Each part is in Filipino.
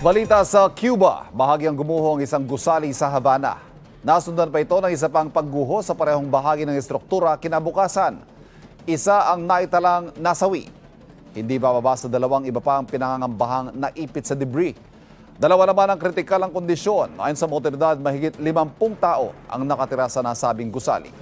Balita sa Cuba, bahagyang gumuho ang isang gusali sa Havana. Nasundan pa ito ng isa pang pagguho sa parehong bahagi ng estruktura kinabukasan. Isa ang naitalang nasawi. Hindi bababa sa dalawang iba pa ang pinangangambahang naipit sa debris. Dalawa naman ang kritikal ang kondisyon. Ayon sa mga otoridad, mahigit 50 tao ang nakatira sa nasabing gusali.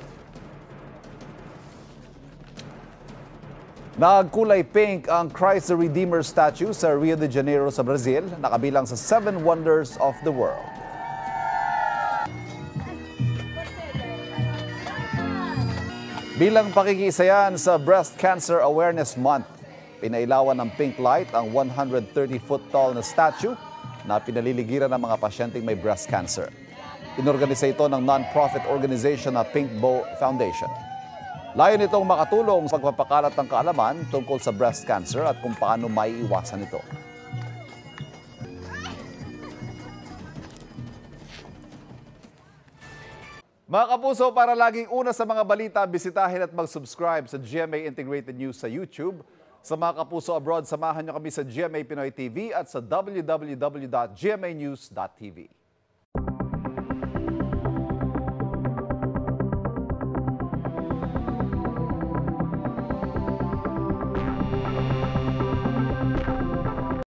Nagkulay pink ang Christ the Redeemer statue sa Rio de Janeiro sa Brazil, nakabilang sa 7 Wonders of the World. Bilang pakikisayan sa Breast Cancer Awareness Month, pinailawan ng pink light ang 130-foot tall na statue na pinaliligiran ng mga pasyenteng may breast cancer. Inorganisa ito ng non-profit organization na Pink Bow Foundation. Layon itong makatulong sa pagpapakalat ng kaalaman tungkol sa breast cancer at kung paano maiiwasan ito. Mga kapuso, para laging una sa mga balita, bisitahin at mag-subscribe sa GMA Integrated News sa YouTube. Sa mga kapuso abroad, samahan niyo kami sa GMA Pinoy TV at sa www.gmanews.tv.